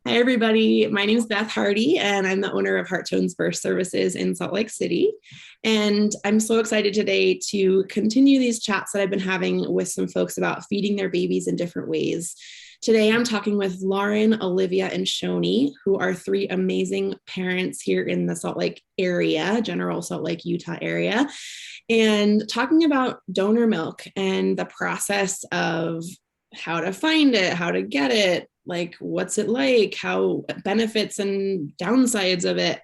Hi, everybody. My name is Beth Hardy, and I'm the owner of Heart Tones Birth Services in Salt Lake City. And I'm so excited today to continue these chats that I've been having with some folks about feeding their babies in different ways. Today, I'm talking with Lauren, Olivia, and Shoni, who are three amazing parents here in the Salt Lake area, general Salt Lake, Utah area, and talking about donor milk and the process of how to find it, how to get it, like what's it like, how benefits and downsides of it,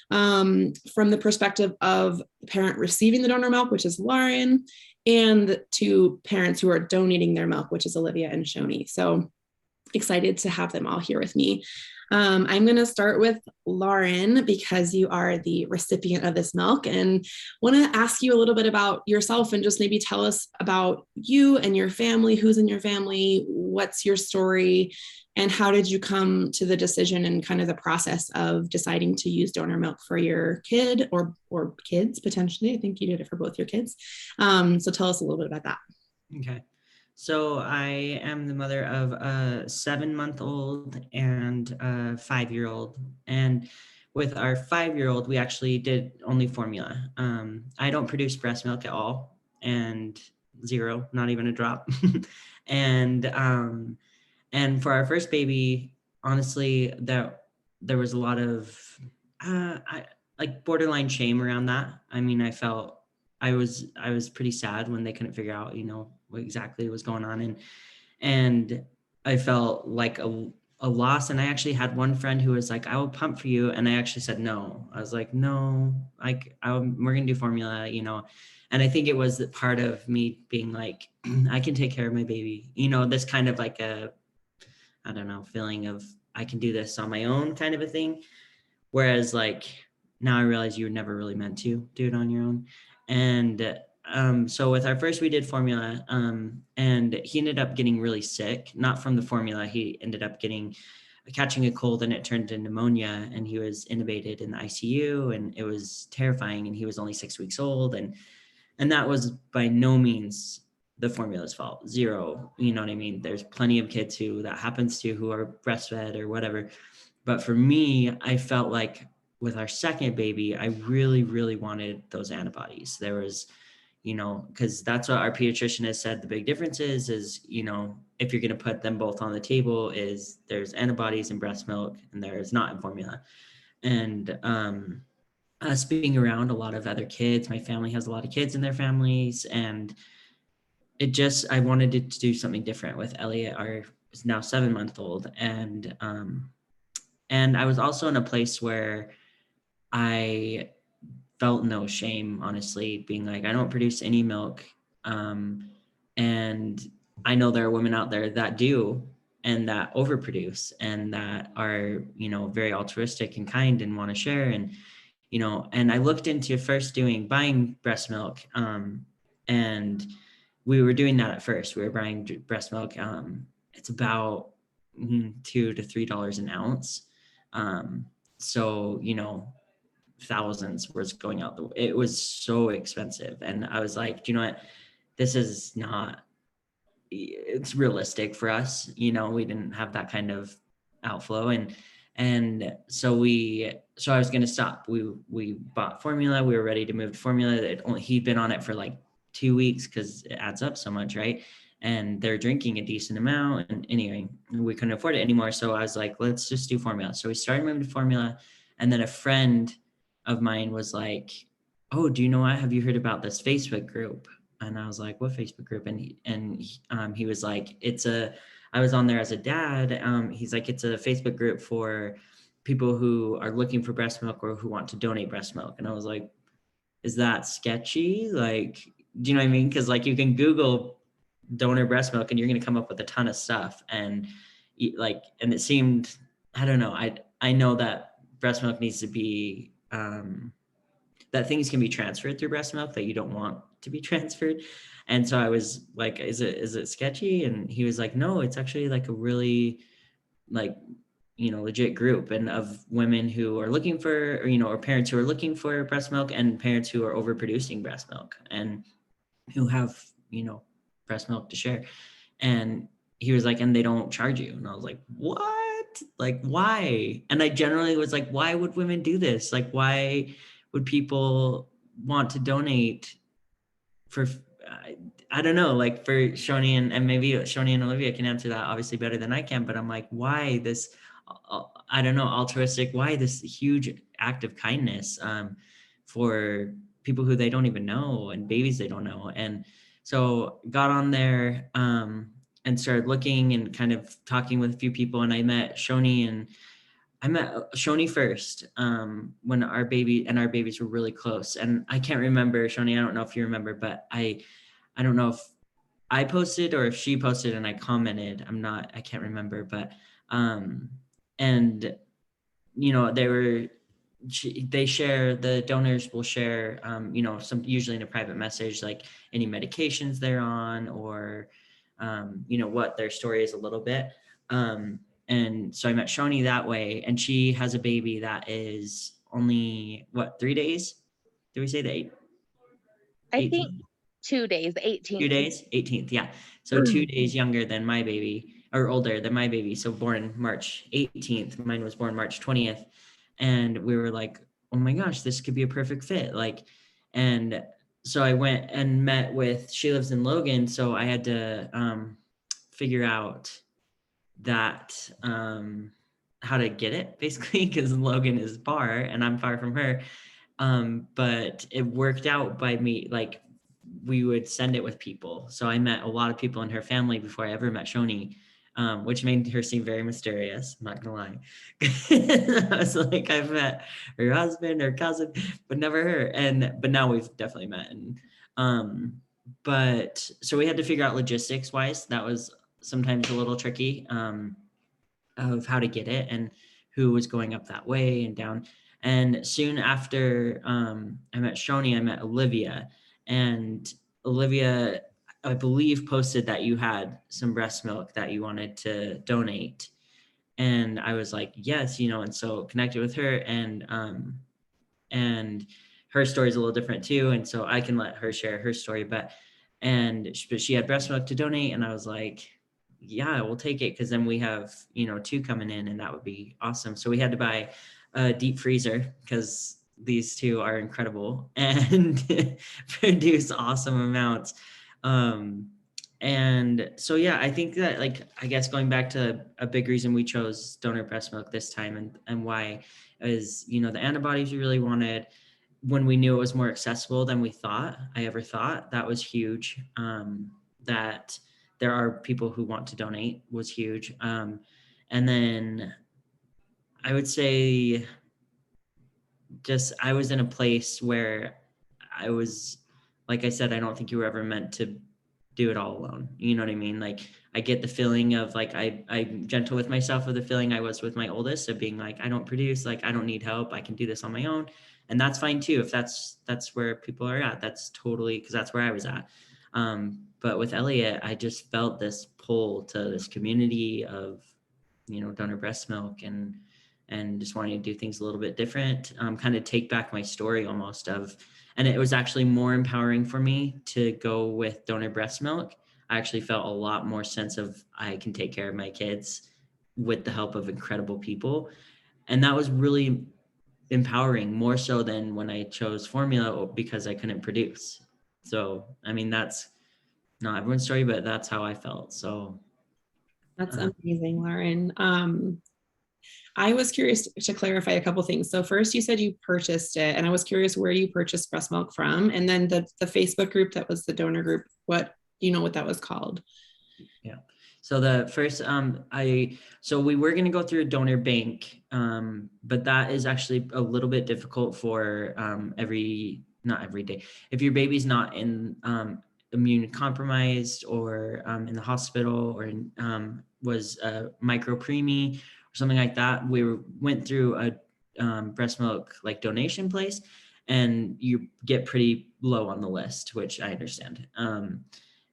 from the perspective of the parent receiving the donor milk, which is Lauren, and to parents who are donating their milk, which is Olivia and Shoni. So excited to have them all here with me. I'm going to start with Lauren because you are the recipient of this milk, and want to ask you a little bit about yourself and just maybe tell us about you and your family, who's in your family, what's your story, and how did you come to the decision and kind of the process of deciding to use donor milk for your kid or kids potentially. I think you did it for both your kids. So tell us a little bit about that. Okay. So I am the mother of a 7-month-old and a 5-year-old. And with our 5-year-old, we actually did only formula. I don't produce breast milk at all, and zero, not even a drop. and for our first baby, honestly, there was a lot of like borderline shame around that. I mean, I was pretty sad when they couldn't figure out, what exactly was going on. And I felt like a loss. And I actually had one friend who was like, I will pump for you. And I actually said, no. I was like, no, we're going to do formula, And I think it was that part of me being like, I can take care of my baby, this kind of like I don't know, feeling of I can do this on my own kind of a thing. Whereas like now I realize you were never really meant to do it on your own. And so with our first, we did formula, and he ended up getting really sick, not from the formula. He ended up catching a cold, and it turned to pneumonia, and he was intubated in the ICU, and it was terrifying. And he was only 6 weeks old. And that was by no means the formula's fault. Zero. You know what I mean? There's plenty of kids who that happens to, who are breastfed or whatever. But for me, I felt like with our second baby, I really, really wanted those antibodies. There was, because that's what our pediatrician has said. The big difference is, if you're going to put them both on the table, is there's antibodies in breast milk and there's not in formula. And us being around a lot of other kids, my family has a lot of kids in their families, and I wanted to do something different with Elliot, our now 7-month-old. And I was also in a place where I felt no shame, honestly, being like, I don't produce any milk. And I know there are women out there that do, and that overproduce, and that are, very altruistic and kind and want to share. And I looked into first buying breast milk. And we were doing that at first. We were buying breast milk. It's about $2 to $3 an ounce. So, thousands was going out. It was so expensive. And I was like, do you know what? This is not, it's realistic for us. We didn't have that kind of outflow. And so I was going to stop. We bought formula. We were ready to move to formula. He'd been on it for like 2 weeks because it adds up so much, right? And they're drinking a decent amount. And anyway, we couldn't afford it anymore. So I was like, let's just do formula. So we started moving to formula. And then a friend of mine was like, oh, do you know what? Have you heard about this Facebook group? And I was like, what Facebook group? And he was like, I was on there as a dad. He's like, it's a Facebook group for people who are looking for breast milk or who want to donate breast milk. And I was like, is that sketchy? Like, do you know what I mean? Because like you can Google donor breast milk and you're going to come up with a ton of stuff. And it seemed, I don't know. I know that breast milk needs to be, that things can be transferred through breast milk that you don't want to be transferred. And so I was like, is it sketchy? And he was like, no, it's actually like a really like, legit group and of women who are looking for, or parents who are looking for breast milk, and parents who are overproducing breast milk and who have, breast milk to share. And he was like, and they don't charge you. And I was like, what? what? Like, why? And I generally was like, why would women do this? Like, why would people want to donate for, I don't know, like for Shoni and maybe Shoni and Olivia can answer that obviously better than I can, but I'm like, why this, I don't know, altruistic, why this huge act of kindness for people who they don't even know and babies they don't know. And so got on there and started looking and kind of talking with a few people, and I met Shoni first when our babies were really close. And I can't remember, Shoni, I don't know if you remember, but I don't know if I posted or if she posted and I commented. I can't remember, but and you know, the donors will share you know, some usually in a private message, like any medications they're on, or you know, what their story is a little bit. And so I met Shoni that way, and she has a baby that is only, what, 3 days? Did we say the I 18th? think 2 days, 2 18th. days? 18th, yeah. So 2 days younger than my baby, or older than my baby. So born March 18th. Mine was born March 20th. And we were like, oh my gosh, this could be a perfect fit. Like, and so I went and met with, she lives in Logan. So I had to figure out that how to get it basically, because Logan is far and I'm far from her. But it worked out by me, like we would send it with people. So I met a lot of people in her family before I ever met Shoni, which made her seem very mysterious. I'm not gonna lie. I was like, I've met her husband, her cousin, but never her. But now we've definitely met. But so we had to figure out logistics wise. That was sometimes a little tricky of how to get it and who was going up that way and down. And soon after I met Shoni, I met Olivia. And Olivia, I believe, posted that you had some breast milk that you wanted to donate. And I was like, yes, you know, and so connected with her, and her story is a little different too. And so I can let her share her story, but she had breast milk to donate. And I was like, yeah, we'll take it. Cause then we have, you know, 2 coming in, and that would be awesome. So we had to buy a deep freezer because these 2 are incredible and produce awesome amounts. And so, yeah, I think that, like, I guess going back to a big reason we chose donor breast milk this time and why is, you know, the antibodies we really wanted. When we knew it was more accessible than I ever thought, that was huge. That there are people who want to donate was huge. And then I would say just I was in a place where I was, like I said, I don't think you were ever meant to do it all alone. You know what I mean? Like, I get the feeling of like I'm gentle with myself, with the feeling I was with my oldest, of being like, I don't produce, like I don't need help, I can do this on my own. And that's fine too. If that's where people are at, that's totally, because that's where I was at. But with Elliot, I just felt this pull to this community of, you know, donor breast milk, and just wanting to do things a little bit different, kind of take back my story almost of, and it was actually more empowering for me to go with donor breast milk. I actually felt a lot more sense of I can take care of my kids with the help of incredible people. And that was really empowering, more so than when I chose formula because I couldn't produce. So, I mean, that's not everyone's story, but that's how I felt. So That's amazing, Lauren. I was curious to clarify a couple things. So first, you said you purchased it, and I was curious where you purchased breast milk from. And then the Facebook group that was the donor group, what do you know what that was called? Yeah. So the first, so we were going to go through a donor bank, but that is actually a little bit difficult for not every day. If your baby's not in immune compromised, or in the hospital, or was micro preemie or something like that, went through a breast milk like donation place, and you get pretty low on the list, which I understand.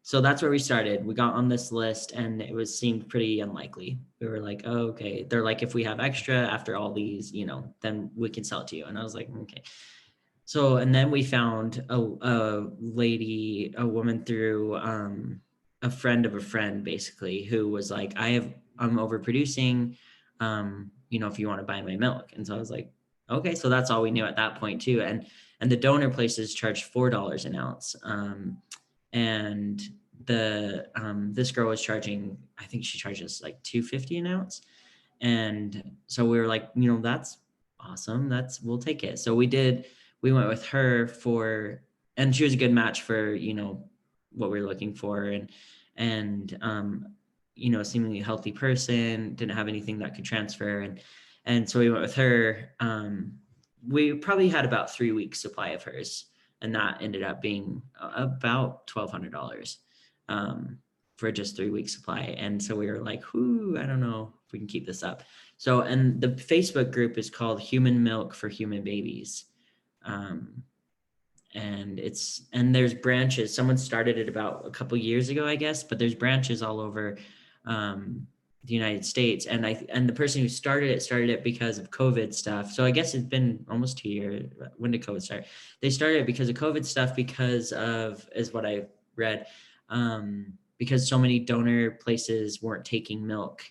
So that's where we started. We got on this list, and it seemed pretty unlikely. We were like, oh, okay. They're like, if we have extra after all these, you know, then we can sell it to you. And I was like, okay. So, and then we found a woman through a friend of a friend, basically, who was like, I'm overproducing. if you want to buy my milk. And so I was like, okay, so that's all we knew at that point too. And the donor places charged $4 an ounce. And this girl was charging, I think she charges like $2.50 an ounce. And so we were like, that's awesome. We'll take it. So we went with her and she was a good match for, what we were looking for. And seemingly a healthy person, didn't have anything that could transfer. And so we went with her. We probably had about 3 weeks supply of hers, and that ended up being about $1,200 for just 3 weeks supply. And so we were like, I don't know if we can keep this up. So, and the Facebook group is called Human Milk for Human Babies. And there's branches. Someone started it about a couple years ago, I guess, but there's branches all over the United States. And the person who started it because of COVID stuff. So I guess it's been almost 2 years. When did COVID start? They started it because of COVID stuff, because of, is what I read, because so many donor places weren't taking milk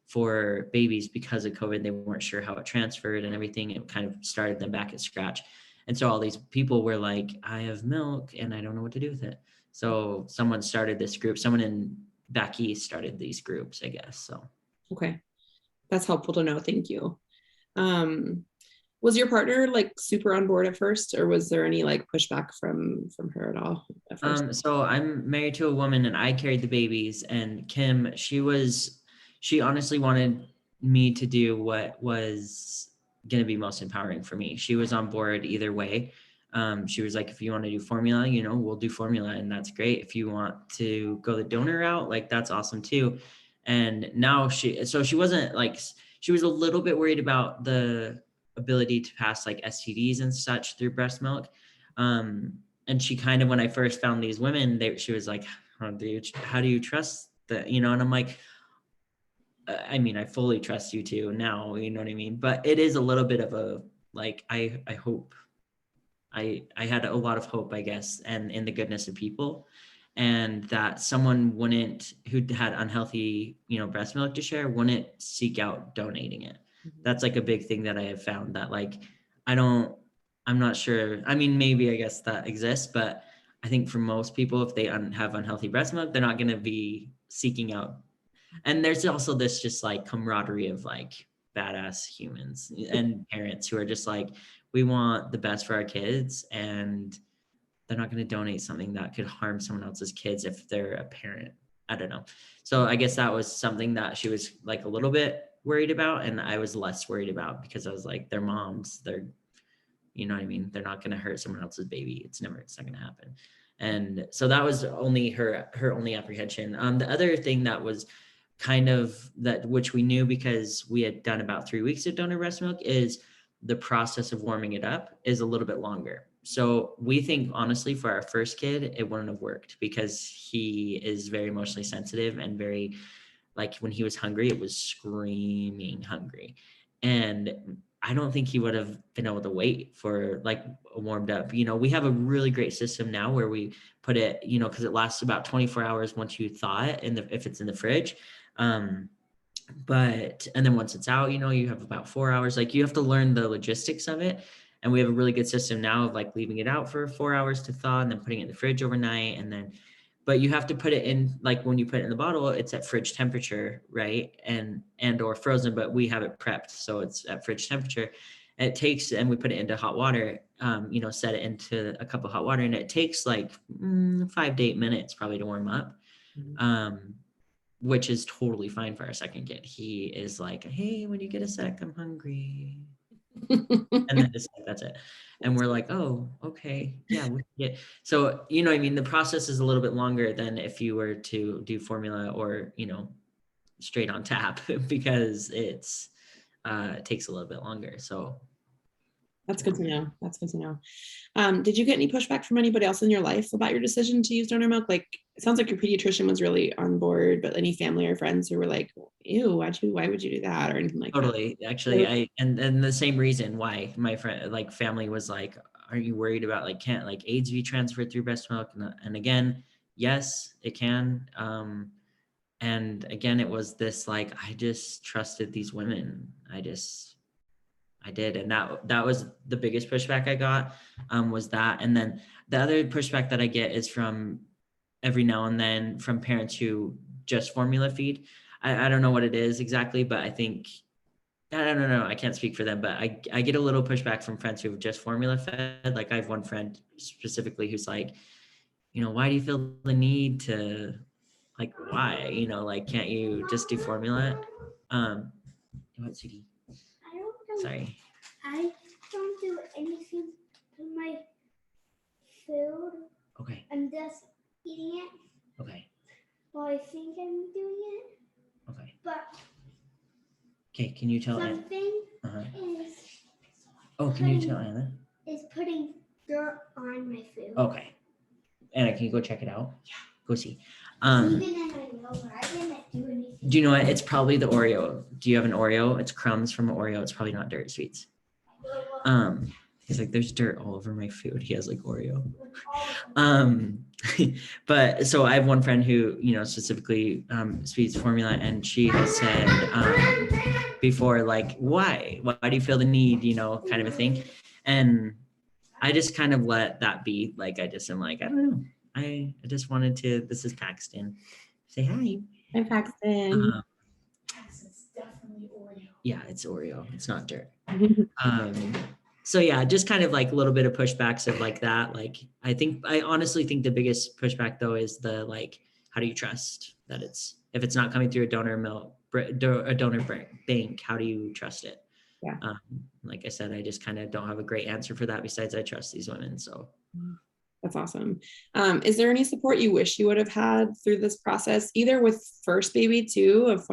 for babies because of COVID. They weren't sure how it transferred and everything. It kind of started them back at scratch. And so all these people were like, I have milk and I don't know what to do with it. So someone started this group. Someone in back east started these groups, I guess. So. Okay. That's helpful to know. Thank you. Was your partner like super on board at first, or was there any like pushback from her at all at first? So I'm married to a woman and I carried the babies, and Kim, she honestly wanted me to do what was going to be most empowering for me. She was on board either way. She was like, if you want to do formula, we'll do formula, and that's great. If you want to go the donor route, like, that's awesome too. And now she wasn't like, she was a little bit worried about the ability to pass like STDs and such through breast milk. And she kind of, when I first found these women, she was like, how do you trust that? And I'm like, I mean, I fully trust you too now, you know what I mean? But it is a little bit of a, like, I hope, I had a lot of hope, I guess, and in the goodness of people, and that someone who had unhealthy, breast milk to share, wouldn't seek out donating it. That's like a big thing that I have found, that like, I'm not sure. I mean, maybe, I guess that exists, but I think for most people, if they have unhealthy breast milk, they're not going to be seeking out. And there's also this just like camaraderie of like badass humans and parents who are just like, we want the best for our kids, and they're not going to donate something that could harm someone else's kids if they're a parent. I don't know. So I guess that was something that she was like a little bit worried about, and I was less worried about, because I was like, they're moms, they're, you know what I mean? They're not going to hurt someone else's baby. It's not going to happen. And so that was only her only apprehension. The other thing that was kind of that, which we knew because we had done about 3 weeks of donor breast milk, is the process of warming it up is a little bit longer. So we think, honestly, for our first kid, it wouldn't have worked, because he is very emotionally sensitive and very, like, when he was hungry, it was screaming hungry. And I don't think he would have been able to wait for like warmed up. We have a really great system now where we put it, because it lasts about 24 hours once you thaw it, if it's in the fridge. And then once it's out, you have about 4 hours. Like, you have to learn the logistics of it. And we have a really good system now of like leaving it out for 4 hours to thaw and then putting it in the fridge overnight. But you have to put it in, like, when you put it in the bottle, it's at fridge temperature, right? And or frozen, but we have it prepped, so it's at fridge temperature. And we put it into hot water, set it into a cup of hot water, and it takes like 5 to 8 minutes probably to warm up. Which is totally fine for our second kid. He is like, hey, when you get a sec, I'm hungry. And then that's it. And we're like, oh, okay, yeah, we get. So, I mean, the process is a little bit longer than if you were to do formula or, straight on tap, because it takes a little bit longer. So that's good to know. Did you get any pushback from anybody else in your life about your decision to use donor milk? Like, it sounds like your pediatrician was really on board, but any family or friends who were like, ew, why would you do that, or anything like totally. that? Actually, and the same reason why my friend, like, family was like, aren't you worried about, like, can't like AIDS be transferred through breast milk? And again, yes, it can. And again, it was this like, I just trusted these women. I did. And that was the biggest pushback I got, was that. And then the other pushback that I get is from every now and then from parents who just formula feed. I don't know what it is exactly, but I think, I don't know. I can't speak for them, but I get a little pushback from friends who have just formula fed. Like I have one friend specifically who's like, why do you feel the need to, like, why, like, can't you just do formula? What, Sudie? I don't know. Sorry. I don't do anything to my food. Okay. I'm just eating it. Okay. Well, I think I'm doing it. Okay. But Okay. Can you tell Anna? something is. Oh, can you tell Anna? Is putting dirt on my food. Okay. Anna, can you go check it out? Yeah. Go see. Even in my lower, I didn't do anything. Do you know what? It's probably the Oreo. Do you have an Oreo? It's crumbs from an Oreo. It's probably not dirt, Sweets. He's like, there's dirt all over my food. He has like Oreo. But so I have one friend who, specifically Sweets formula, and she has said before, like, why do you feel the need, kind of a thing. And I just kind of let that be. Like, I just am like, I don't know. I just wanted to, this is Paxton. Say hi. Hi, Paxton. It's definitely Oreo. Yeah, it's Oreo. It's not dirt. So yeah, just kind of like a little bit of pushbacks of like that. Like, I honestly think the biggest pushback though is the, like, how do you trust that if it's not coming through a donor bank, how do you trust it? Yeah. Like I said, I just kind of don't have a great answer for that besides I trust these women. So. That's awesome. Is there any support you wish you would have had through this process, either with first baby too, of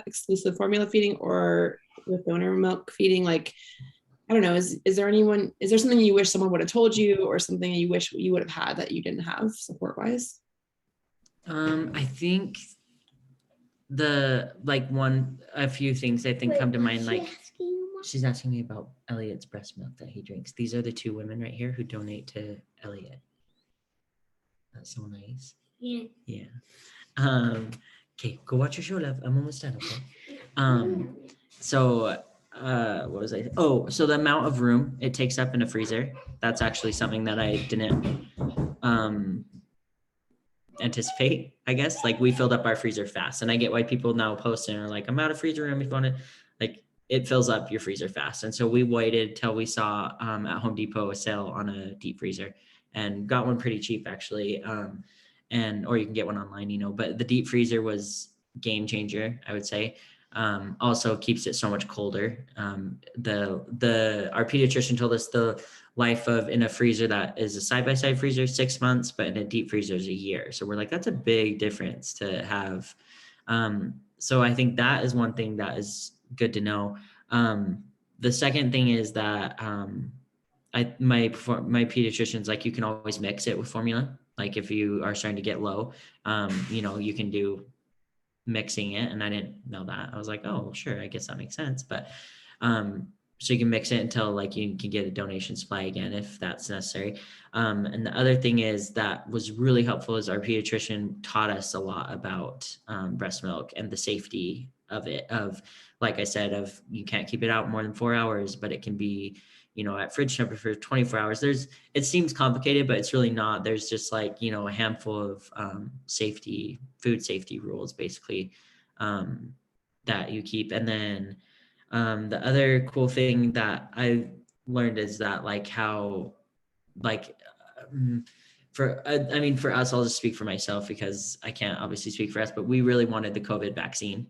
exclusive formula feeding, or with donor milk feeding? Like, I don't know, is there something you wish someone would have told you, or something you wish you would have had that you didn't have support wise? I think a few things I think come to mind, like she's asking me about Elliot's breast milk that he drinks. These are the two women right here who donate to Elliot. That's so nice. Yeah. Okay, go watch your show, love. I'm almost done, okay? So what was I? Oh, so the amount of room it takes up in a freezer, that's actually something that I didn't anticipate, I guess. Like, we filled up our freezer fast, and I get why people now post and are like, I'm out of freezer room if you want to, like, it fills up your freezer fast. And so we waited till we saw at Home Depot a sale on a deep freezer, and got one pretty cheap actually. Or you can get one online, but the deep freezer was game changer, I would say. Also keeps it so much colder. Our pediatrician told us the life in a freezer that is a side-by-side freezer, 6 months, but in a deep freezer is a year. So we're like, that's a big difference to have. So I think that is one thing that is good to know. The second thing is that my pediatrician's like, you can always mix it with formula. Like, if you are starting to get low, you can do mixing it. And I didn't know that. I was like, oh, sure, I guess that makes sense. But so you can mix it until, like, you can get a donation supply again if that's necessary. And the other thing is that was really helpful is our pediatrician taught us a lot about breast milk and the safety of it. Like I said, you can't keep it out more than 4 hours, but it can be, at fridge temperature for 24 hours. It seems complicated, but it's really not. There's just like, a handful of food safety rules basically that you keep. And then the other cool thing that I learned is that, like, how, like, for us, I'll just speak for myself because I can't obviously speak for us, but we really wanted the COVID vaccine.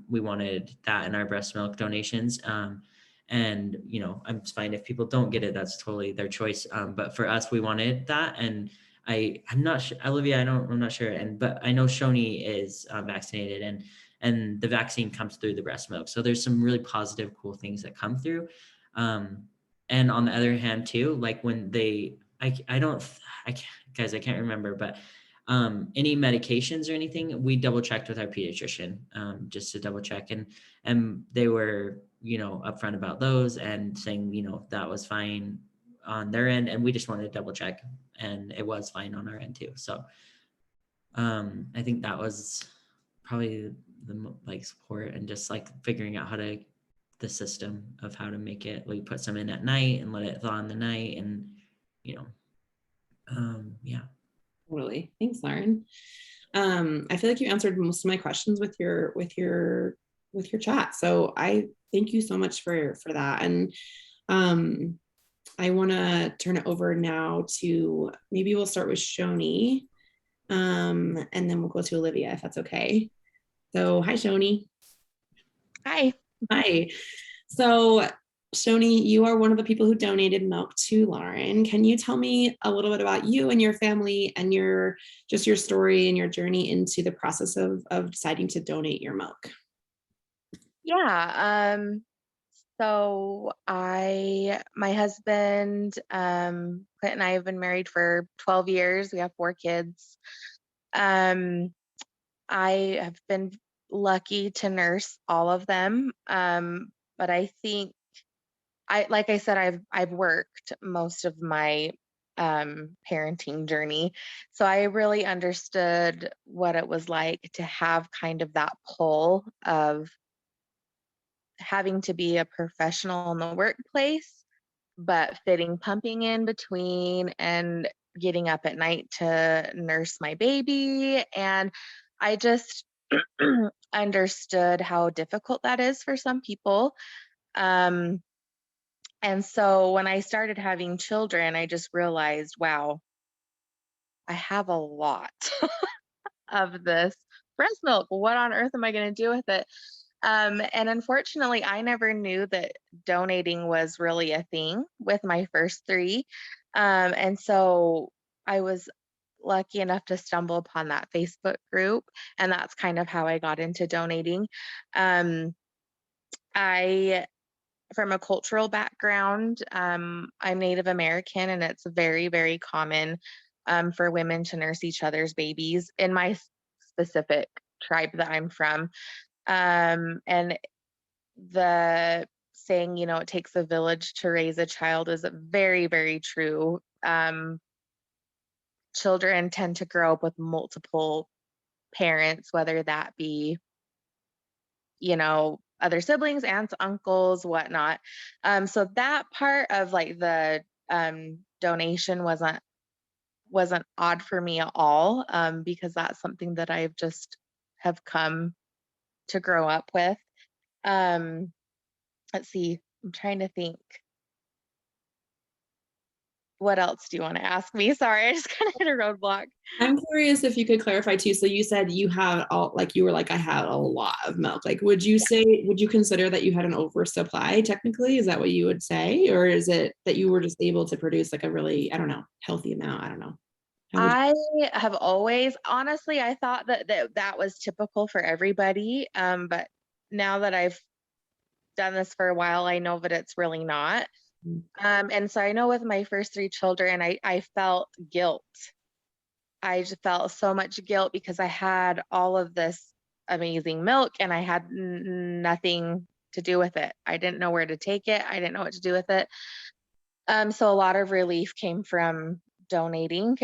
We wanted that in our breast milk donations. And, I'm fine if people don't get it, that's totally their choice. But for us, we wanted that. And I'm not sure, Olivia, I'm not sure. But I know Shoni is vaccinated, and the vaccine comes through the breast milk. So there's some really positive, cool things that come through. And on the other hand too, like when I can't remember, but any medications or anything, we double checked with our pediatrician just to double check, and they were, upfront about those and saying, that was fine on their end, and we just wanted to double check, and it was fine on our end too. So I think that was probably like support and just like figuring out the system of how to make it. We put some in at night and let it thaw in the night, and yeah. Totally. Thanks, Lauren. I feel like you answered most of my questions with your chat. So I thank you so much for that. And I want to turn it over now to, maybe we'll start with Shoni, and then we'll go to Olivia, if that's okay. So hi, Shoni. Hi. Hi. So Shoni, you are one of the people who donated milk to Lauren. Can you tell me a little bit about you and your family and your story and your journey into the process of deciding to donate your milk? Yeah. So my husband, Clint and I have been married for 12 years. We have 4 kids. I have been lucky to nurse all of them. But I think like I said, I've worked most of my parenting journey. So I really understood what it was like to have kind of that pull of having to be a professional in the workplace, but fitting pumping in between and getting up at night to nurse my baby. And I just understood how difficult that is for some people. And so when I started having children, I just realized, wow, I have a lot of this breast milk. What on earth am I going to do with it? And unfortunately, I never knew that donating was really a thing with my first 3. And so I was lucky enough to stumble upon that Facebook group, and that's kind of how I got into donating. I From a cultural background, I'm Native American, and it's very, very common for women to nurse each other's babies in my specific tribe that I'm from. And the saying, it takes a village to raise a child is very, very true. Children tend to grow up with multiple parents, whether that be other siblings, aunts, uncles, whatnot. So that part of like the donation wasn't odd for me at all, because that's something that I've just have come to grow up with. Let's see, I'm trying to think. What else do you want to ask me? Sorry, I just kind of hit a roadblock. I'm curious if you could clarify too. So you said you had you were like, I had a lot of milk. Like, would you consider that you had an oversupply technically? Is that what you would say? Or is it that you were just able to produce like a really, I don't know, healthy amount? I don't know. I have always, honestly, I thought that was typical for everybody. But now that I've done this for a while, I know that it's really not. And so I know with my first 3 children, I felt guilt. I just felt so much guilt because I had all of this amazing milk and I had nothing to do with it. I didn't know where to take it. I didn't know what to do with it. So a lot of relief came from donating.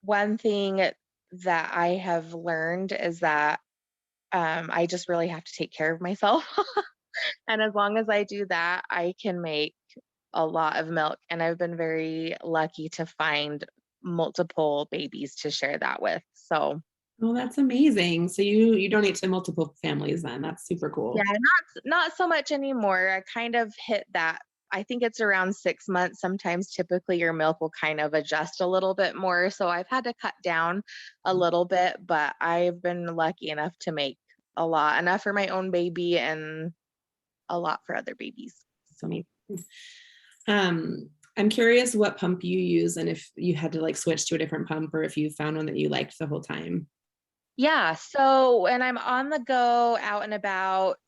One thing that I have learned is that I just really have to take care of myself. And as long as I do that, I can make a lot of milk. And I've been very lucky to find multiple babies to share that with. So, oh, that's amazing. So you donate to multiple families then. That's super cool. yeah, not so much anymore. I kind of hit that. I think it's around 6 months. Sometimes typically your milk will kind of adjust a little bit more. So I've had to cut down a little bit, but I've been lucky enough to make a lot, enough for my own baby and a lot for other babies. So I'm curious what pump you use and if you had to like switch to a different pump or if you found one that you liked the whole time. Yeah, so when I'm on the go, out and about,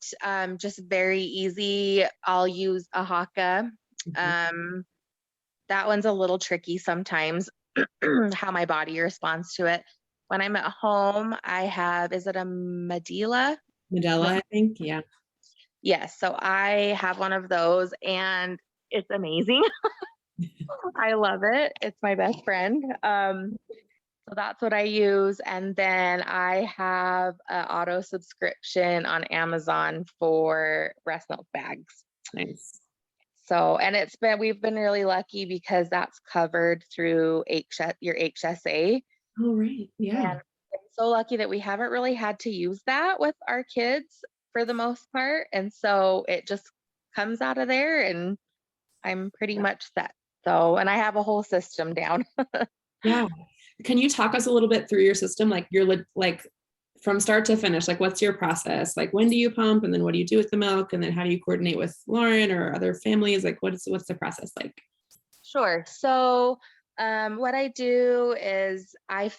just very easy, I'll use a Haka. That one's a little tricky sometimes, how my body responds to it. When I'm at home, I have, is it a Medela? Medela, I think. Yeah. Yes, so I have one of those and it's amazing. I love it. It's my best friend. So that's what I use. And then I have an auto subscription on Amazon for breast milk bags. Nice. So, and we've been really lucky because that's covered through your HSA. Oh, right. Yeah. And I'm so lucky that we haven't really had to use that with our kids for the most part. And so it just comes out of there and I'm pretty much set. So, and I have a whole system down. Yeah. Can you talk us a little bit through your system? Like like from start to finish, like what's your process? Like when do you pump and then what do you do with the milk? And then how do you coordinate with Lauren or other families? Like what's the process like? Sure. So what I do is I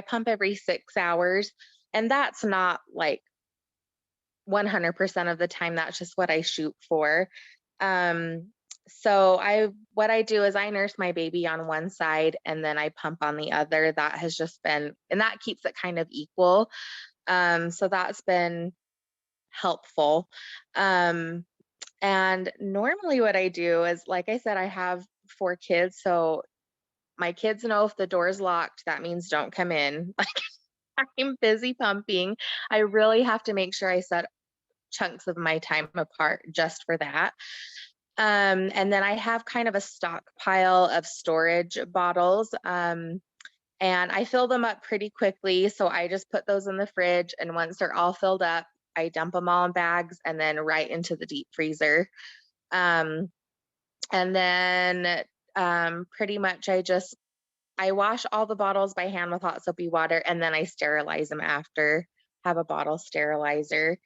pump every 6 hours, and that's not like 100% of the time. That's just what I shoot for. What I do is I nurse my baby on one side and then I pump on the other. That has just been, and that keeps it kind of equal. So that's been helpful. And normally what I do is, like I said, I have 4 kids. So my kids know if the door's locked, that means don't come in. Like I'm busy pumping. I really have to make sure I set chunks of my time apart just for that. And then I have kind of a stockpile of storage bottles. And I fill them up pretty quickly. So I just put those in the fridge. And once they're all filled up, I dump them all in bags and then right into the deep freezer. And then pretty much I wash all the bottles by hand with hot soapy water, and then I sterilize them after, have a bottle sterilizer.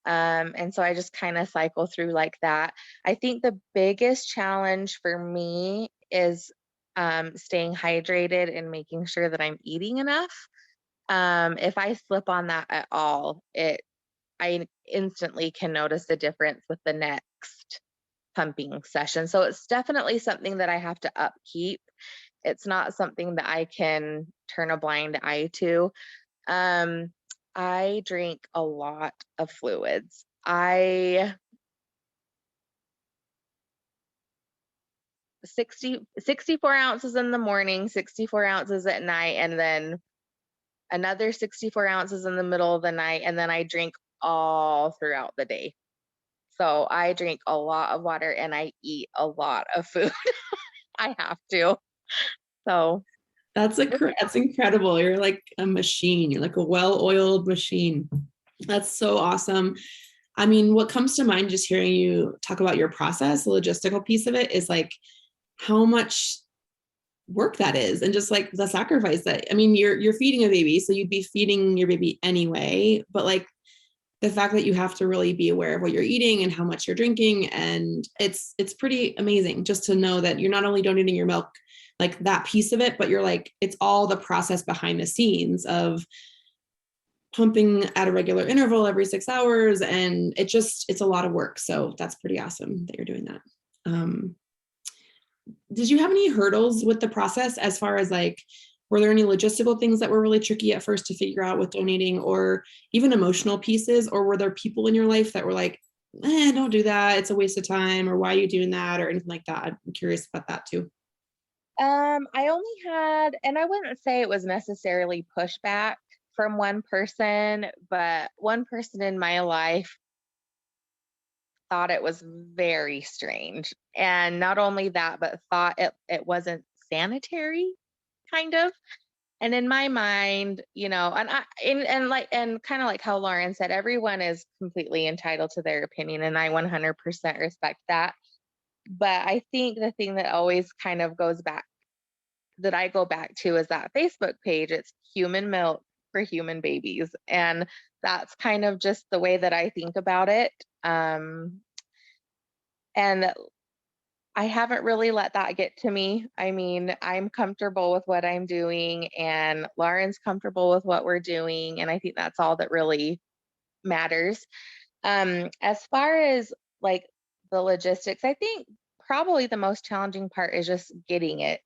And so I just kind of cycle through like that. I think the biggest challenge for me is staying hydrated and making sure that I'm eating enough. If I slip on that at all, I instantly can notice a difference with the next pumping session. So it's definitely something that I have to upkeep. It's not something that I can turn a blind eye to. I drink a lot of fluids. 64 ounces in the morning, 64 ounces at night, and then another 64 ounces in the middle of the night. And then I drink all throughout the day. So I drink a lot of water and I eat a lot of food. I have to. So That's incredible. You're like a machine. You're like a well-oiled machine. That's so awesome. I mean, what comes to mind just hearing you talk about your process, the logistical piece of it is like how much work that is and just like the sacrifice that, I mean, you're feeding a baby, so you'd be feeding your baby anyway, but like the fact that you have to really be aware of what you're eating and how much you're drinking. And it's pretty amazing just to know that you're not only donating your milk, like that piece of it, but you're like, it's all the process behind the scenes of pumping at a regular interval every 6 hours. And it's a lot of work. So that's pretty awesome that you're doing that. Did you have any hurdles with the process as far as like, were there any logistical things that were really tricky at first to figure out with donating, or even emotional pieces? Or were there people in your life that were like, don't do that, it's a waste of time, or why are you doing that, or anything like that? I'm curious about that too. I only had, and I wouldn't say it was necessarily pushback from one person, but one person in my life thought it was very strange. And not only that, but thought it wasn't sanitary, kind of. And in my mind, and kind of like how Lauren said, everyone is completely entitled to their opinion, and I 100% respect that. But I think the thing that always kind of that I go back to is that Facebook page. It's human milk for human babies. And that's kind of just the way that I think about it. And I haven't really let that get to me. I mean, I'm comfortable with what I'm doing, and Lauren's comfortable with what we're doing. And I think that's all that really matters. As far as like the logistics, I think probably the most challenging part is just getting it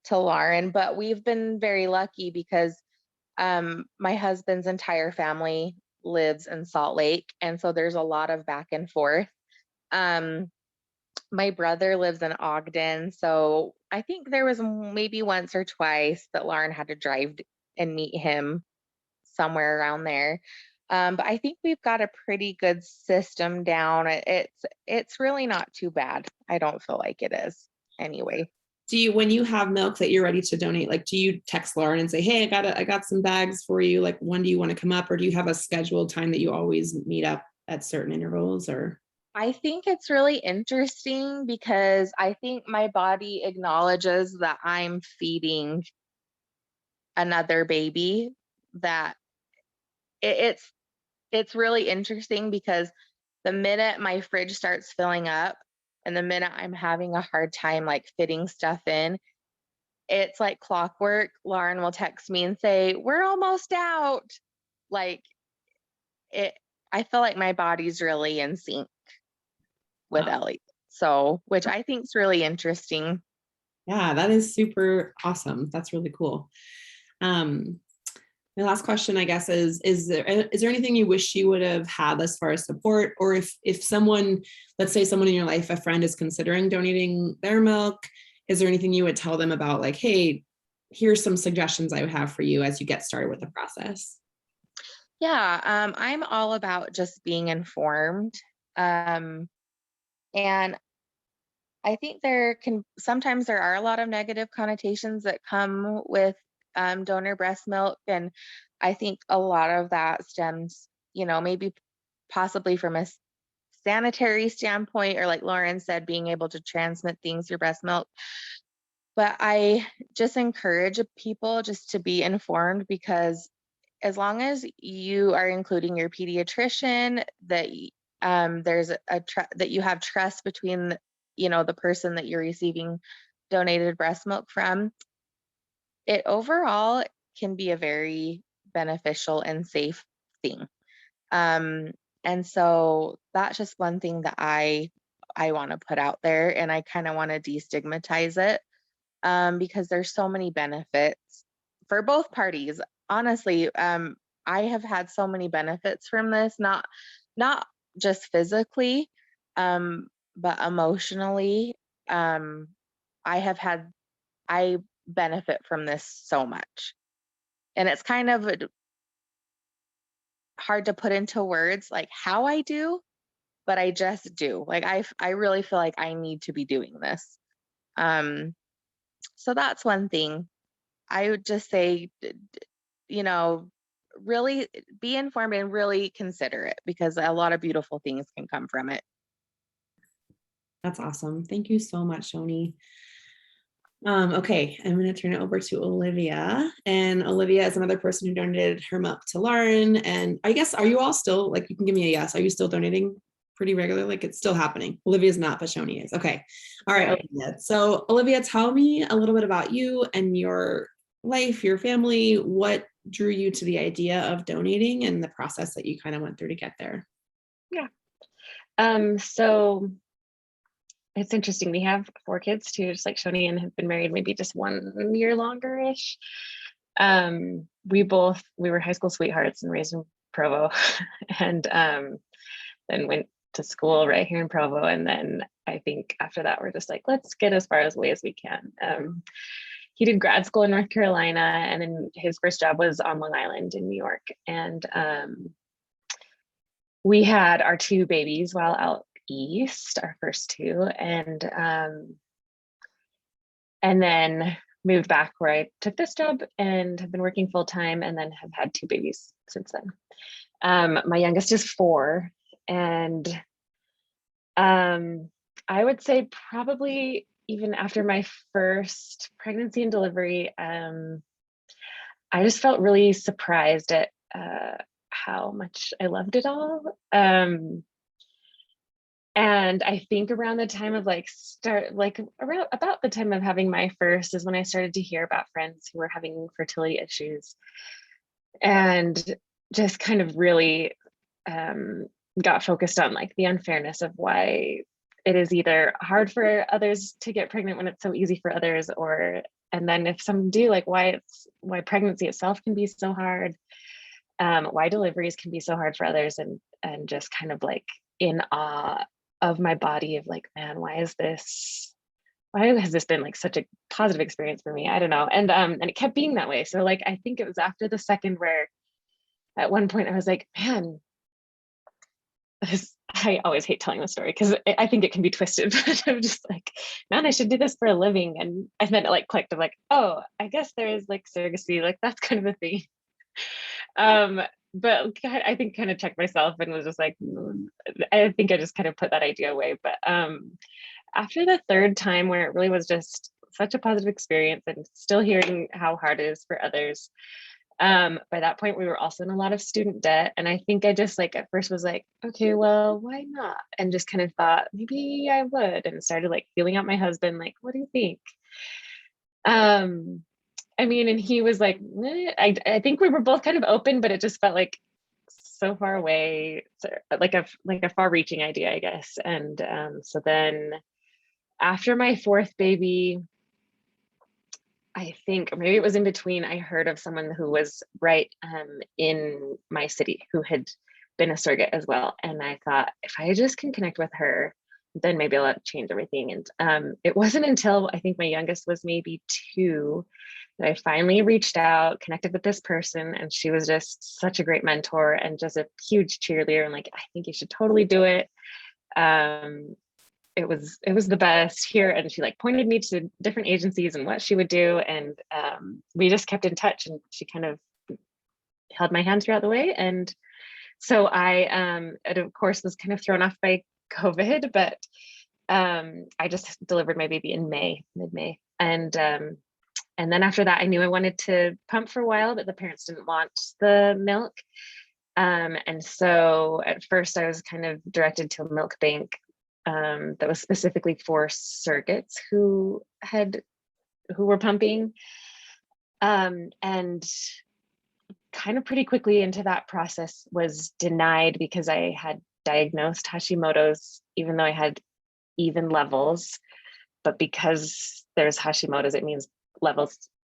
to Lauren. But we've been very lucky because my husband's entire family lives in Salt Lake. And so there's a lot of back and forth. My brother lives in Ogden, so I think there was maybe once or twice that Lauren had to drive and meet him somewhere around there. But I think we've got a pretty good system down. It's really not too bad. I don't feel like it is anyway. Do you, when you have milk that you're ready to donate, like, do you text Lauren and say, hey, I got some bags for you. Like, when do you want to come up? Or do you have a scheduled time that you always meet up at certain intervals? Or I think it's really interesting because I think my body acknowledges that I'm feeding another baby, that it's really interesting because the minute my fridge starts filling up and the minute I'm having a hard time like fitting stuff in, it's like clockwork. Lauren will text me and say, we're almost out. Like I feel like my body's really in sync with Ellie. So, which I think is really interesting. yeah, that is super awesome. That's really cool. My last question, I guess, is there anything you wish you would have had as far as support? Or if someone, let's say someone in your life, a friend, is considering donating their milk, is there anything you would tell them about, like, hey, here's some suggestions I would have for you as you get started with the process? Yeah, I'm all about just being informed. And I think sometimes there are a lot of negative connotations that come with donor breast milk. And I think a lot of that stems, maybe possibly from a sanitary standpoint, or like Lauren said, being able to transmit things through breast milk. But I just encourage people just to be informed, because as long as you are including your pediatrician, that there's that you have trust between the person that you're receiving donated breast milk from, it overall can be a very beneficial and safe thing. And so that's just one thing that I want to put out there, and I kind of want to destigmatize it, because there's so many benefits for both parties. Honestly, I have had so many benefits from this, not just physically, but emotionally. I benefit from this so much, and it's kind of hard to put into words like how I do, but I just do. Like I really feel like I need to be doing this. So that's one thing. I would just say, really be informed and really consider it, because a lot of beautiful things can come from it. That's awesome. Thank you so much, Shoni. Okay, I'm going to turn it over to Olivia. And Olivia is another person who donated her milk to Lauren. And I guess, are you all still, like, you can give me a yes, are you still donating pretty regularly? Like, it's still happening. Olivia's not, but Shoni is. Okay. All right, Olivia. So Olivia, tell me a little bit about you and your life, your family. What drew you to the idea of donating and the process that you kind of went through to get there? Yeah. So it's interesting. We have 4 kids too, just like Shoni, and have been married maybe just 1 year longer-ish. We were high school sweethearts and raised in Provo, and then went to school right here in Provo. And then I think after that, we're just like, let's get as far away as we can. He did grad school in North Carolina, and then his first job was on Long Island in New York. And we had our 2 babies while out east, our first 2, and then moved back where I took this job and have been working full time, and then have had 2 babies since then. My youngest is 4, and I would say probably even after my first pregnancy and delivery, I just felt really surprised at how much I loved it all. And I think around the time of around about the time of having my first is when I started to hear about friends who were having fertility issues, and just kind of really got focused on like the unfairness of why it is either hard for others to get pregnant when it's so easy for others, and then if some do, like why pregnancy itself can be so hard, why deliveries can be so hard for others, and just kind of like in awe of my body, of like, man, why is this why has this been like such a positive experience for me? I don't know. And it kept being that way. So like, I think it was after the second where at one point I was like, man, I always hate telling the story because I think it can be twisted, but I'm just like, man, I should do this for a living. And then it like clicked. I'm like, oh, I guess there is like surrogacy, like that's kind of a thing. But I think kind of checked myself and was just like, I think I just kind of put that idea away. But after the third time where it really was just such a positive experience and still hearing how hard it is for others, by that point we were also in a lot of student debt, and I think I just like at first was like, okay, well, why not, and just kind of thought maybe I would, and started like feeling out my husband, like, what do you think? I mean, and he was like, I think we were both kind of open, but it just felt like so far away, like a far-reaching idea, I guess. And so then after my fourth baby, I think, or maybe it was in between, I heard of someone who was right in my city who had been a surrogate as well. And I thought, if I just can connect with her, then maybe I'll change everything. And it wasn't until I think my youngest was maybe 2 that I finally reached out, connected with this person, and she was just such a great mentor and just a huge cheerleader. And like, I think you should totally do it. It was the best here, and she like pointed me to different agencies and what she would do, and we just kept in touch, and she kind of held my hand throughout the way. And so I of course was kind of thrown off by COVID, but I just delivered my baby in mid-May, and then after that I knew I wanted to pump for a while, but the parents didn't want the milk, and so at first I was kind of directed to a milk bank that was specifically for surrogates who were pumping, and kind of pretty quickly into that process was denied because I had diagnosed Hashimoto's, even though I had even levels, but because there's Hashimoto's, it means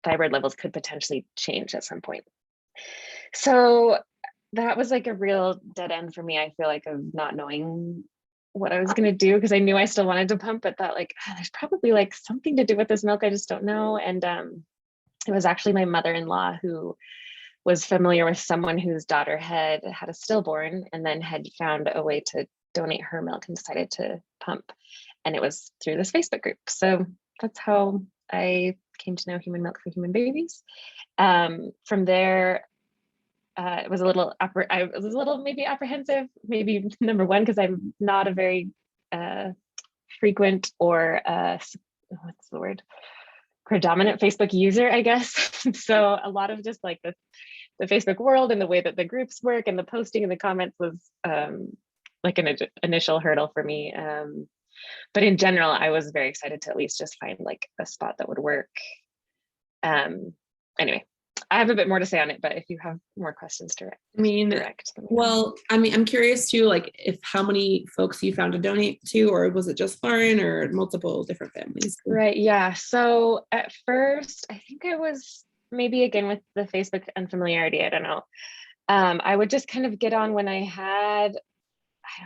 thyroid levels could potentially change at some point. So that was like a real dead end for me, I feel like, of not knowing what I was going to do, because I knew I still wanted to pump, but thought like, there's probably like something to do with this milk, I just don't know. And it was actually my mother-in-law who was familiar with someone whose daughter had a stillborn and then had found a way to donate her milk and decided to pump. And it was through this Facebook group. So that's how I came to know Human Milk for Human Babies. From there, it was a little maybe apprehensive, maybe number one, because I'm not a very frequent or what's the word, predominant Facebook user, I guess. So a lot of just like the Facebook world and the way that the groups work and the posting and the comments was like an initial hurdle for me. But in general, I was very excited to at least just find like a spot that would work. Anyway, I have a bit more to say on it, but if you have more questions direct. Well, I mean, I'm curious too, like if how many folks you found to donate to, or was it just Lauren or multiple different families? Right, yeah. So at first, I think I was maybe again with the Facebook unfamiliarity, I don't know. I would just kind of get on when I had, I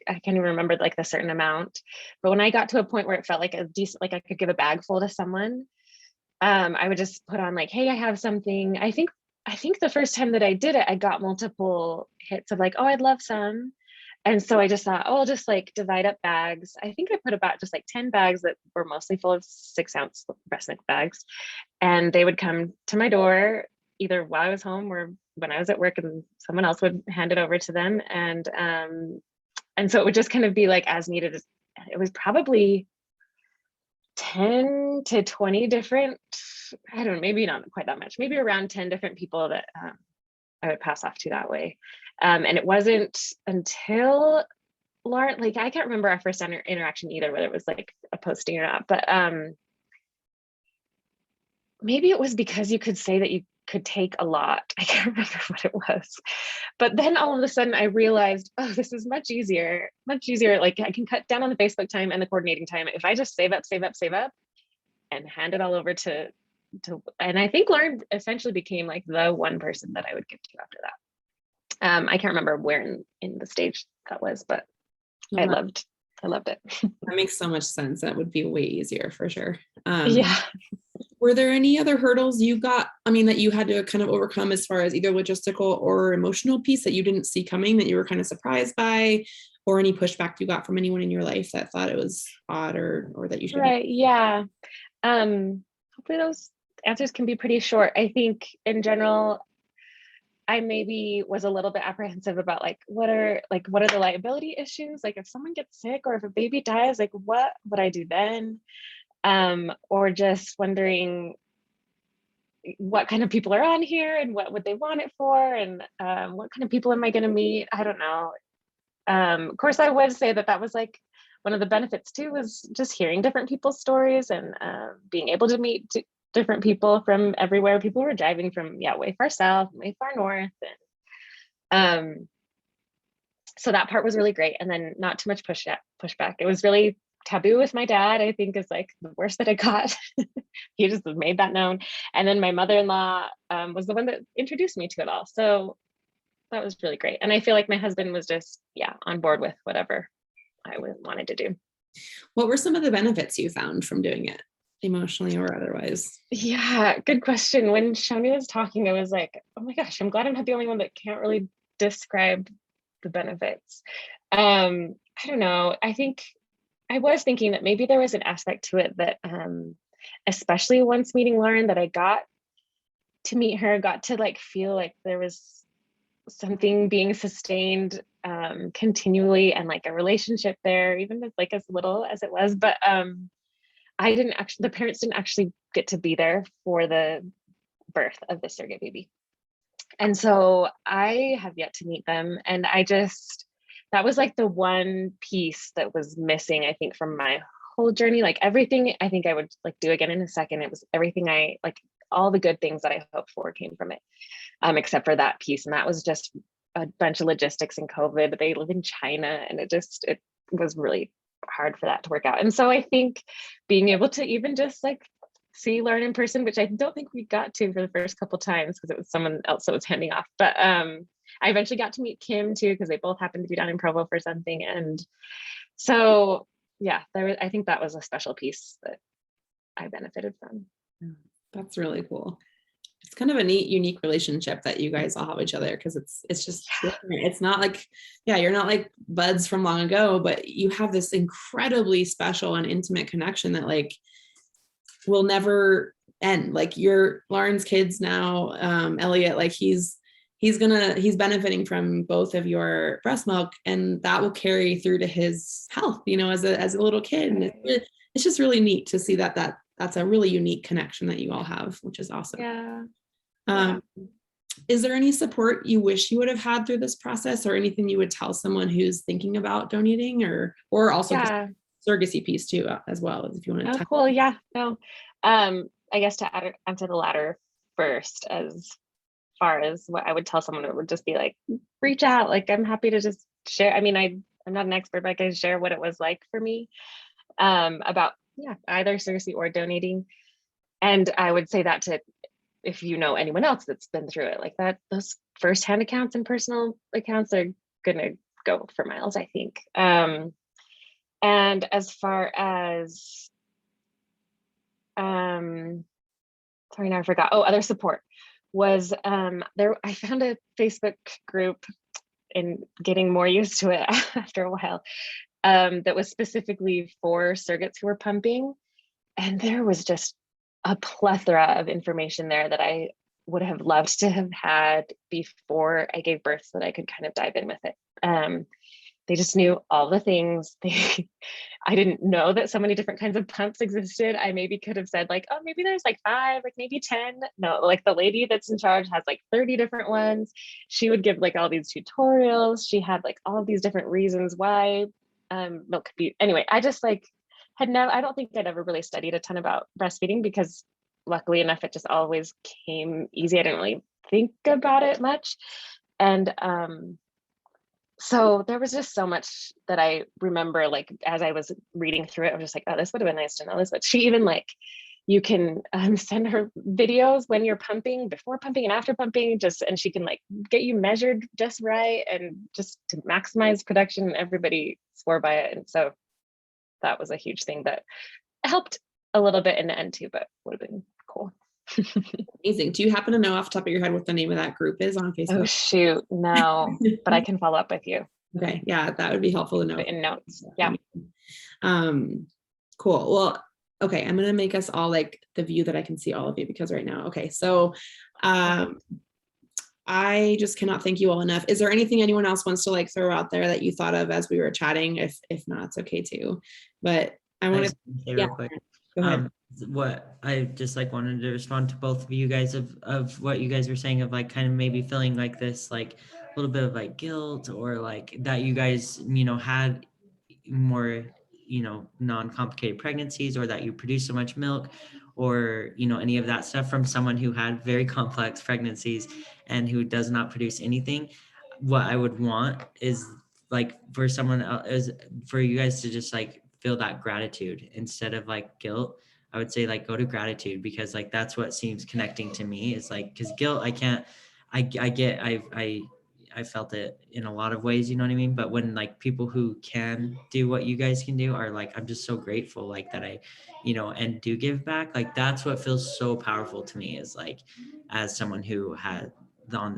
can't even remember like the certain amount, but when I got to a point where it felt like a decent, like I could give a bag full to someone, I would just put on like, hey, I have something. I think the first time that I did it, I got multiple hits of like, oh, I'd love some. And so I just thought, oh, I'll just like divide up bags. I think I put about just like 10 bags that were mostly full of 6-ounce breast milk bags. And they would come to my door either while I was home or when I was at work, and someone else would hand it over to them. And so it would just kind of be like as needed. It was probably 10 to 20 different, I don't know, maybe not quite that much, maybe around 10 different people that I would pass off to that way. And it wasn't until Lauren, like I can't remember our first interaction either, whether it was like a posting or not, but maybe it was because you could say that you could take a lot. I can't remember what it was. But then all of a sudden I realized, oh, this is much easier. Like I can cut down on the Facebook time and the coordinating time if I just save up and hand it all over to and I think Lauren essentially became like the one person that I would give to after that. I can't remember where in the stage that was, but I loved I loved it. That makes so much sense. That would be way easier for sure. Yeah. Were there any other hurdles you got, that you had to kind of overcome as far as either logistical or emotional piece that you didn't see coming that you were kind of surprised by, or any pushback you got from anyone in your life that thought it was odd or that you should? Right. Yeah. Hopefully those answers can be pretty short. I think in general, I maybe was a little bit apprehensive about what are the liability issues? Like if someone gets sick or if a baby dies, like what would I do then? Or just wondering what kind of people are on here and what would they want it for, and what kind of people am I going to meet? I don't know. Of course, I would say that was like one of the benefits too, was just hearing different people's stories and being able to meet different people from everywhere. People were driving from way far south, way far north, and so that part was really great. And then not too much pushback. It was really taboo with my dad, I think, is like the worst that I got. He just made that known. And then my mother-in-law was the one that introduced me to it all. So that was really great. And I feel like my husband was just, on board with whatever I wanted to do. What were some of the benefits you found from doing it, emotionally or otherwise? Yeah, good question. When Shoni was talking, I was like, oh my gosh, I'm glad I'm not the only one that can't really describe the benefits. I don't know. I think I was thinking that maybe there was an aspect to it that, especially once meeting Lauren, that I got to meet her, got to feel like there was something being sustained continually, and a relationship there, even as as little as it was. But the parents didn't actually get to be there for the birth of the surrogate baby. And so I have yet to meet them. And that was the one piece that was missing, I think, from my whole journey. Everything I think I would do again in a second. It was everything all the good things that I hoped for came from it, except for that piece. And that was just a bunch of logistics and COVID. They live in China, and it was really hard for that to work out. And so I think being able to even just see Lauren in person, which I don't think we got to for the first couple times because it was someone else that was handing off. But I eventually got to meet Kim too, because they both happened to be down in Provo for something. And so, I think that was a special piece that I benefited from. That's really cool. It's kind of a neat, unique relationship that you guys all have with each other, because it's just different. It's not you're not like buds from long ago, but you have this incredibly special and intimate connection that will never end. Your Lauren's kids now, Elliot, he's benefiting from both of your breast milk, and that will carry through to his health, as a little kid. And it's just really neat to see that's a really unique connection that you all have, which is awesome. Yeah. Is there any support you wish you would have had through this process, or anything you would tell someone who's thinking about donating, or also surrogacy piece too, as well, if you want to? Oh, cool. Yeah. No. I guess to answer the latter first, as far as what I would tell someone, it would just be reach out. I'm happy to just share. I mean, I'm not an expert, but I can share what it was like for me, about either surrogacy or donating. And I would say that to, if you know anyone else that's been through it like that, those firsthand accounts and personal accounts are gonna go for miles, I think. And as far as sorry, now I forgot. Oh, other support was there. I found a Facebook group, and getting more used to it after a while, that was specifically for surrogates who were pumping. And there was just a plethora of information there that I would have loved to have had before I gave birth, so that I could kind of dive in with it. They just knew all the things. I didn't know that so many different kinds of pumps existed. I maybe could have said oh, maybe there's 5, maybe 10. No, the lady that's in charge has 30 different ones. She would give all these tutorials. She had all of these different reasons why milk could be. Anyway, I just had never, I don't think I'd ever really studied a ton about breastfeeding, because luckily enough, it just always came easy. I didn't really think about it much. And so there was just so much that I remember, as I was reading through it, I was just oh, this would have been nice to know this. But she even you can send her videos when you're pumping, before pumping and after pumping, and she can get you measured just right, and just to maximize production. And everybody swore by it. And so that was a huge thing that helped a little bit in the end too, but would have been cool. Amazing. Do you happen to know off the top of your head what the name of that group is on Oh Facebook? shoot, no, but I can follow up with you. Okay, yeah, that would be helpful to know. Put it in notes. Yeah. Cool. Well, okay, I'm gonna make us all like the view that I can see all of you, because right now, okay, so I just cannot thank you all enough. Is there anything anyone else wants to like throw out there that you thought of as we were chatting? If not, it's okay too. But I want to say real quick. Go ahead. What I just like wanted to respond to both of you guys of what you guys were saying, of like kind of maybe feeling like this, like a little bit of like guilt, or like that you guys, you know, had more, you know, non-complicated pregnancies, or that you produce so much milk, or, you know, any of that stuff from someone who had very complex pregnancies and who does not produce anything. What I would want is like for someone else, is for you guys to just like feel that gratitude instead of like guilt. I would say like go to gratitude, because like that's what seems connecting to me, is like, because guilt, I felt it in a lot of ways, you know what I mean? But when like people who can do what you guys can do are like, I'm just so grateful like that I, you know, and do give back, like that's what feels so powerful to me, is like, as someone who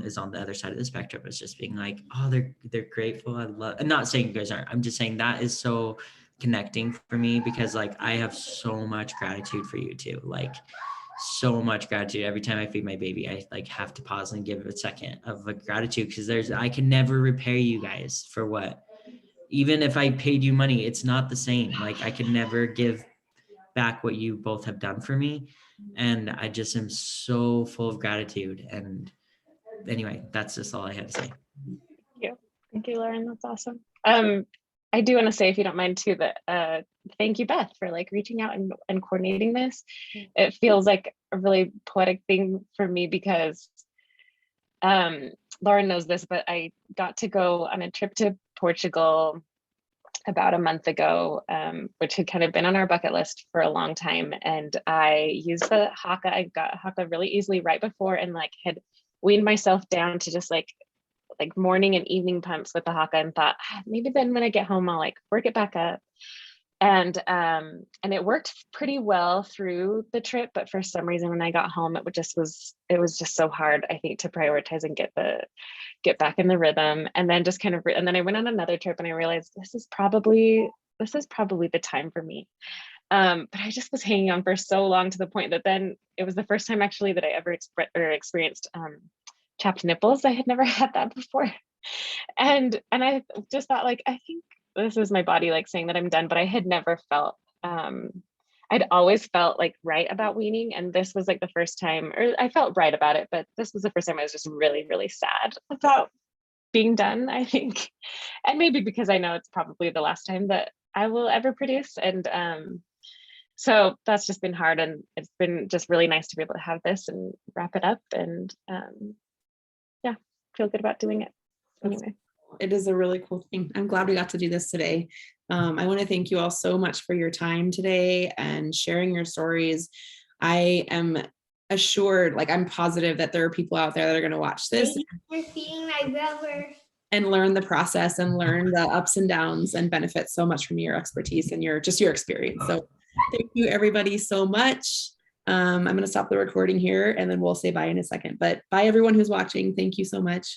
is on the other side of the spectrum, is just being like, oh, they're grateful. I'm not saying you guys aren't, I'm just saying that is so connecting for me, because like I have so much gratitude for you too, like so much gratitude. Every time I feed my baby, I like have to pause and give it a second of like gratitude, because I can never repay you guys for what, even if I paid you money, it's not the same. Like I could never give back what you both have done for me, and I just am so full of gratitude. And anyway, that's just all I had to say. Thank you, Lauren. That's awesome. I do want to say, if you don't mind too, that thank you, Beth, for like reaching out and coordinating this. It feels like a really poetic thing for me, because Lauren knows this, but I got to go on a trip to Portugal about a month ago, which had kind of been on our bucket list for a long time. And I used the Haka. I got Haka really easily right before, and like had weaned myself down to just like morning and evening pumps with the Haka, and thought maybe then when I get home I'll like work it back up. And it worked pretty well through the trip, but for some reason when I got home it was just so hard, I think, to prioritize and get back in the rhythm. And then just kind of and then I went on another trip and I realized this is probably the time for me. But I just was hanging on for so long, to the point that then it was the first time actually that I ever experienced chapped nipples. I had never had that before. And I just thought, like, I think this is my body like saying that I'm done, but I had never felt, I'd always felt like right about weaning. And this was like the first time, or I felt right about it, but this was the first time I was just really, really sad about being done, I think. And maybe because I know it's probably the last time that I will ever produce. And so that's just been hard. And it's been just really nice to be able to have this and wrap it up, and yeah, feel good about doing it. Anyway. It is a really cool thing. I'm glad we got to do this today. I want to thank you all so much for your time today and sharing your stories. I am assured, like I'm positive that there are people out there that are going to watch this You're feeding my brother and learn the process and learn the ups and downs and benefit so much from your expertise and your experience. So thank you everybody so much. I'm going to stop the recording here and then we'll say bye in a second, but bye everyone who's watching. Thank you so much.